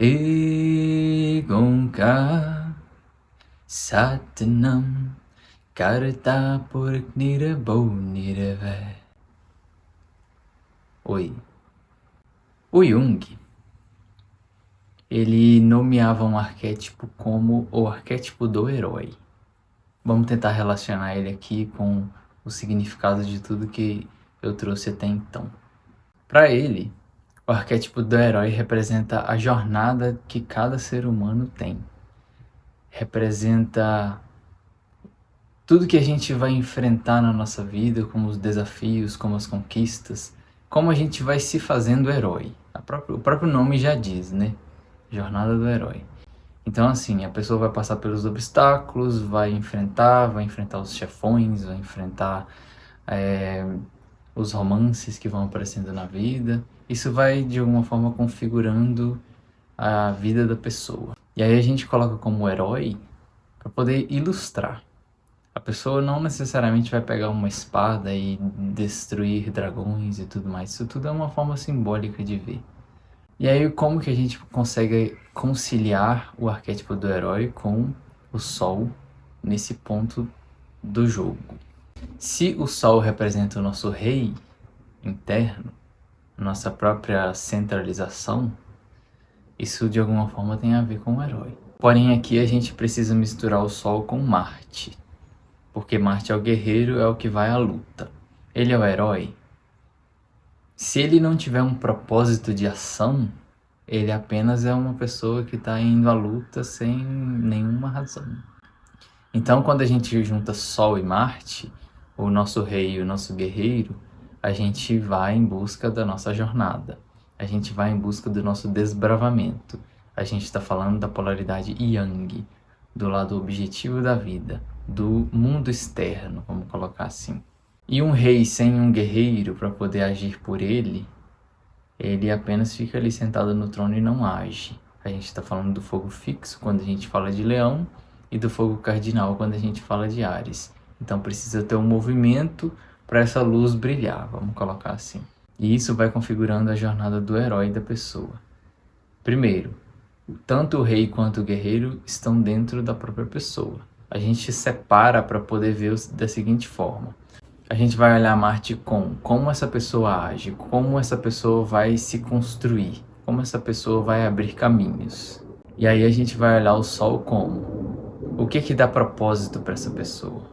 Egonka Satnam Karta Purak Nirabho Nirave. Oi. O Jung, ele nomeava um arquétipo como o arquétipo do herói. Vamos tentar relacionar ele aqui com o significado de tudo que eu trouxe até então. Para ele, o arquétipo do herói representa a jornada que cada ser humano tem. Representa tudo que a gente vai enfrentar na nossa vida, como os desafios, como as conquistas, como a gente vai se fazendo herói. O próprio nome já diz, né? Jornada do herói. Então, assim, a pessoa vai passar pelos obstáculos, vai enfrentar os chefões, vai enfrentar os romances que vão aparecendo na vida. Isso vai, de alguma forma, configurando a vida da pessoa. E aí a gente coloca como herói para poder ilustrar. A pessoa não necessariamente vai pegar uma espada e destruir dragões e tudo mais. Isso tudo é uma forma simbólica de ver. E aí, como que a gente consegue conciliar o arquétipo do herói com o sol nesse ponto do jogo? Se o sol representa o nosso rei interno, nossa própria centralização, isso de alguma forma tem a ver com o herói. Porém, aqui a gente precisa misturar o sol com Marte, porque Marte é o guerreiro, é o que vai à luta. Ele é o herói. Se ele não tiver um propósito de ação, ele apenas é uma pessoa que está indo à luta sem nenhuma razão. Então, quando a gente junta Sol e Marte, o nosso rei e o nosso guerreiro, a gente vai em busca da nossa jornada. A gente vai em busca do nosso desbravamento. A gente está falando da polaridade Yang, do lado objetivo da vida, do mundo externo, vamos colocar assim. E um rei sem um guerreiro para poder agir por ele apenas fica ali sentado no trono e não age. A gente está falando do fogo fixo quando a gente fala de Leão e do fogo cardinal quando a gente fala de Áries. Então precisa ter um movimento para essa luz brilhar, vamos colocar assim. E isso vai configurando a jornada do herói da pessoa. Primeiro, tanto o rei quanto o guerreiro estão dentro da própria pessoa. A gente separa para poder ver da seguinte forma. A gente vai olhar Marte com como essa pessoa age, como essa pessoa vai se construir, como essa pessoa vai abrir caminhos. E aí a gente vai olhar o Sol como o que dá propósito para essa pessoa.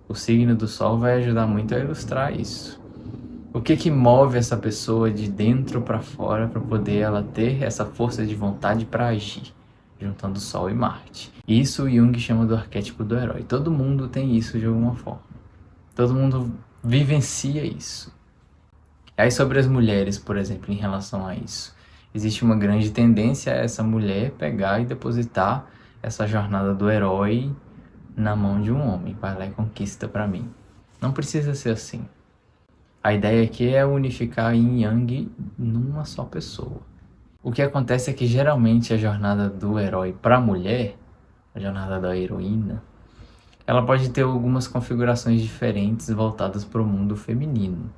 O signo do Sol vai ajudar muito a ilustrar isso. O que move essa pessoa de dentro para fora para poder ela ter essa força de vontade para agir, juntando Sol e Marte. Isso o Jung chama do arquétipo do herói. Todo mundo tem isso de alguma forma. Todo mundo vivencia isso. Aí sobre as mulheres, por exemplo, em relação a isso. Existe uma grande tendência a essa mulher pegar e depositar essa jornada do herói na mão de um homem. Vai lá e conquista para mim. Não precisa ser assim. A ideia aqui é unificar Yin e Yang numa só pessoa. O que acontece é que geralmente a jornada do herói para a mulher, a jornada da heroína, ela pode ter algumas configurações diferentes voltadas para o mundo feminino.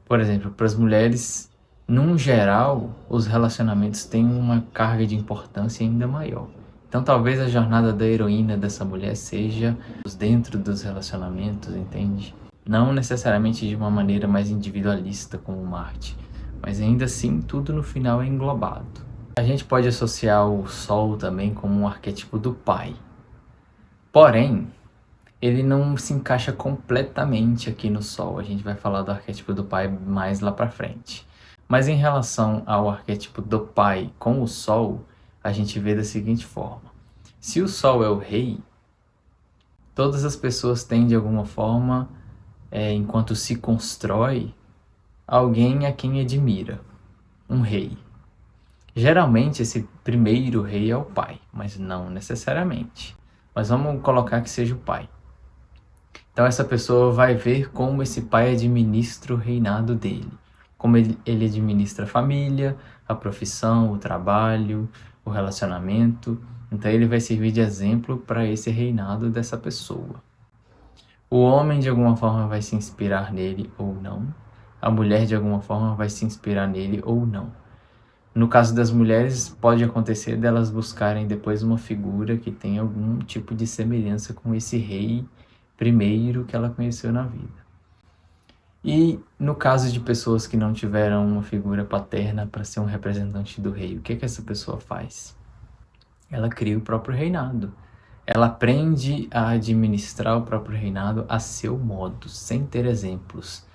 Por exemplo, para as mulheres, num geral, os relacionamentos têm uma carga de importância ainda maior. Então talvez a jornada da heroína dessa mulher seja dentro dos relacionamentos, entende? Não necessariamente de uma maneira mais individualista como Marte, mas ainda assim tudo no final é englobado. A gente pode associar o Sol também como um arquétipo do pai. Porém, ele não se encaixa completamente aqui no Sol. A gente vai falar do arquétipo do pai mais lá pra frente. Mas em relação ao arquétipo do pai com o Sol, a gente vê da seguinte forma. Se o Sol é o rei, todas as pessoas têm de alguma forma, enquanto se constrói, alguém a quem admira, um rei. Geralmente esse primeiro rei é o pai, mas não necessariamente. Mas vamos colocar que seja o pai. Então essa pessoa vai ver como esse pai administra o reinado dele. Como ele administra a família, a profissão, o trabalho, o relacionamento. Então ele vai servir de exemplo para esse reinado dessa pessoa. O homem de alguma forma vai se inspirar nele ou não. A mulher de alguma forma vai se inspirar nele ou não. No caso das mulheres, pode acontecer delas buscarem depois uma figura que tenha algum tipo de semelhança com esse rei primeiro que ela conheceu na vida. E no caso de pessoas que não tiveram uma figura paterna para ser um representante do rei, o que que essa pessoa faz? Ela cria o próprio reinado. Ela aprende a administrar o próprio reinado a seu modo, sem ter exemplos.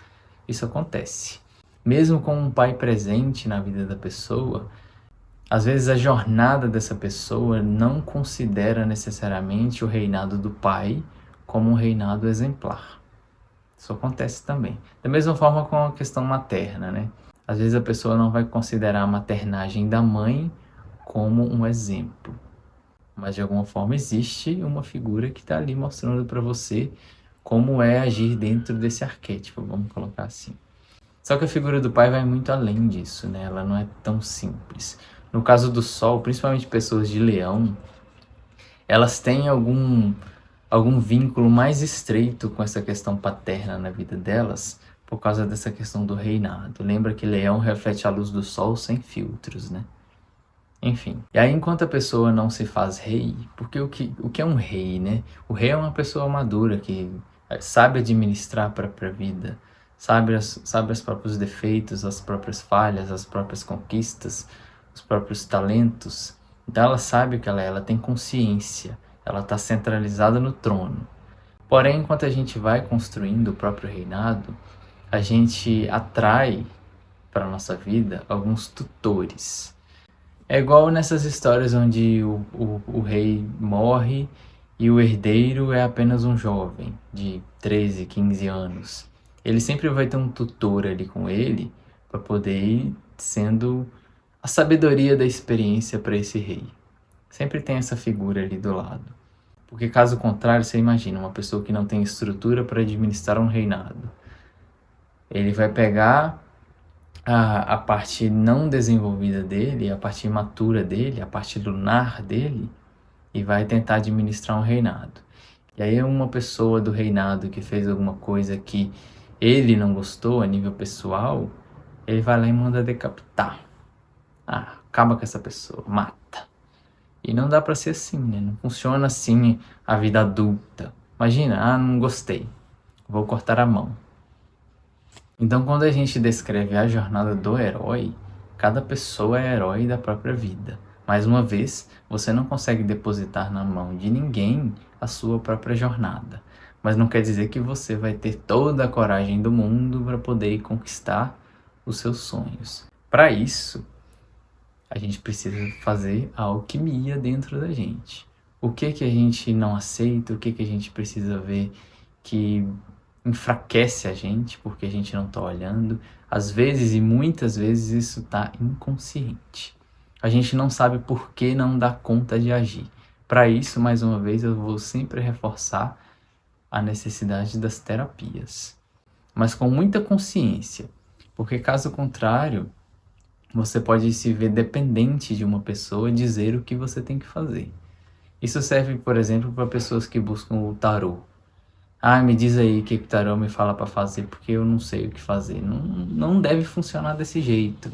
Isso acontece. Mesmo com um pai presente na vida da pessoa, às vezes a jornada dessa pessoa não considera necessariamente o reinado do pai como um reinado exemplar. Isso acontece também. Da mesma forma com a questão materna, né? Às vezes a pessoa não vai considerar a maternagem da mãe como um exemplo. Mas de alguma forma existe uma figura que está ali mostrando para você como é agir dentro desse arquétipo, vamos colocar assim. Só que a figura do pai vai muito além disso, né? Ela não é tão simples. No caso do Sol, principalmente pessoas de Leão, elas têm algum vínculo mais estreito com essa questão paterna na vida delas, por causa dessa questão do reinado. Lembra que Leão reflete a luz do Sol sem filtros, né? Enfim. E aí, enquanto a pessoa não se faz rei, porque o que é um rei, né? O rei é uma pessoa madura que sabe administrar a própria vida, sabe os próprios defeitos, as próprias falhas, as próprias conquistas, os próprios talentos. Então ela sabe o que ela tem consciência, ela está centralizada no trono. Porém, enquanto a gente vai construindo o próprio reinado, a gente atrai para a nossa vida alguns tutores. É igual nessas histórias onde o rei morre e o herdeiro é apenas um jovem de 13, 15 anos. Ele sempre vai ter um tutor ali com ele para poder ir sendo a sabedoria da experiência para esse rei. Sempre tem essa figura ali do lado. Porque caso contrário, você imagina uma pessoa que não tem estrutura para administrar um reinado. Ele vai pegar a parte não desenvolvida dele, a parte imatura dele, a parte lunar dele, e vai tentar administrar um reinado. E aí uma pessoa do reinado que fez alguma coisa que ele não gostou a nível pessoal, ele vai lá e manda decapitar. Acaba com essa pessoa, mata. E não dá pra ser assim, né? Não funciona assim a vida adulta. Imagina, não gostei, vou cortar a mão. Então, quando a gente descreve a jornada do herói, cada pessoa é herói da própria vida. Mais uma vez, você não consegue depositar na mão de ninguém a sua própria jornada. Mas não quer dizer que você vai ter toda a coragem do mundo para poder conquistar os seus sonhos. Para isso, a gente precisa fazer a alquimia dentro da gente. O que a gente não aceita, o que a gente precisa ver que enfraquece a gente porque a gente não está olhando. Às vezes e muitas vezes isso está inconsciente. A gente não sabe por que não dá conta de agir. Para isso, mais uma vez, eu vou sempre reforçar a necessidade das terapias. Mas com muita consciência, porque caso contrário, você pode se ver dependente de uma pessoa dizer o que você tem que fazer. Isso serve, por exemplo, para pessoas que buscam o tarô. Me diz aí o que o tarô me fala para fazer, porque eu não sei o que fazer. Não deve funcionar desse jeito,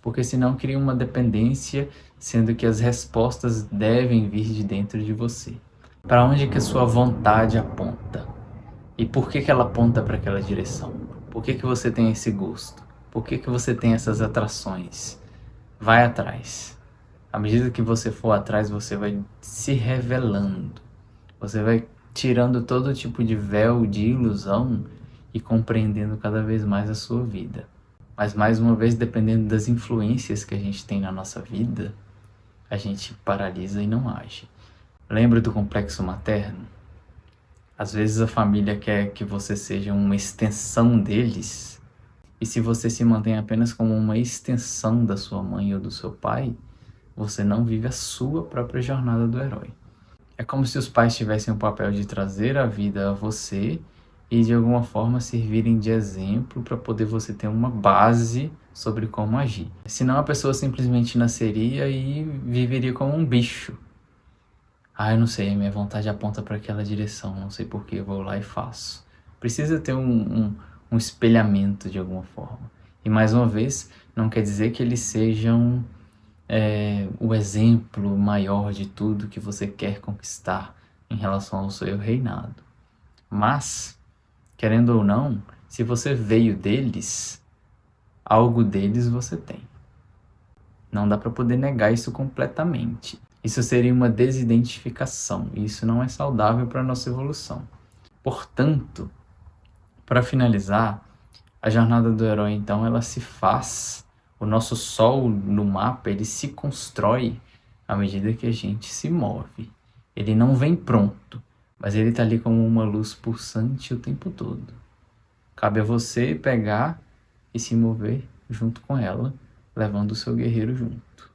porque senão cria uma dependência, sendo que as respostas devem vir de dentro de você. Para onde que a sua vontade aponta? E por que ela aponta para aquela direção? Por que você tem esse gosto? Por que você tem essas atrações? Vai atrás. À medida que você for atrás, você vai se revelando. Você vai tirando todo tipo de véu, de ilusão e compreendendo cada vez mais a sua vida. Mas mais uma vez, dependendo das influências que a gente tem na nossa vida, a gente paralisa e não age. Lembra do complexo materno? Às vezes a família quer que você seja uma extensão deles, e se você se mantém apenas como uma extensão da sua mãe ou do seu pai, você não vive a sua própria jornada do herói. É como se os pais tivessem o papel de trazer a vida a você e de alguma forma servirem de exemplo para poder você ter uma base sobre como agir. Senão a pessoa simplesmente nasceria e viveria como um bicho. Eu não sei, a minha vontade aponta para aquela direção, não sei por que, eu vou lá e faço. Precisa ter um espelhamento de alguma forma. E mais uma vez, Não quer dizer que eles sejam o exemplo maior de tudo que você quer conquistar em relação ao seu reinado. Mas, querendo ou não, se você veio deles, algo deles você tem. Não dá para poder negar isso completamente. Isso seria uma desidentificação, e isso não é saudável para a nossa evolução. Portanto, para finalizar, a jornada do herói, então, ela se faz, o nosso sol no mapa, ele se constrói à medida que a gente se move. Ele não vem pronto, mas ele está ali como uma luz pulsante o tempo todo. Cabe a você pegar e se mover junto com ela, levando o seu guerreiro junto.